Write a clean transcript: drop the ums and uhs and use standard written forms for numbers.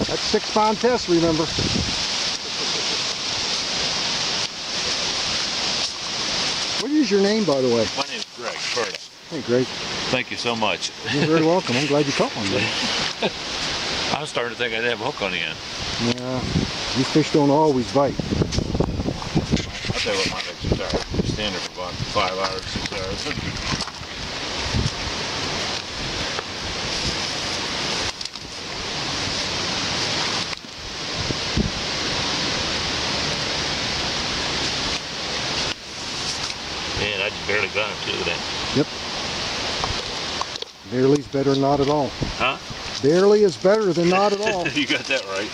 That's 6-pound test, remember. What is your name, by the way? My name is Greg Furta. Hey, Greg. Thank you so much. You're very welcome. I'm glad you caught one, buddy. I was starting to think I'd have a hook on the end. Yeah, these fish don't always bite. I'll tell you what, my legs are tired. Stand there for about 5 hours, 6 hours. Man, I just barely got him too then. Yep. Barely's better than not at all. Huh? Barely is better than not at all. You got that right.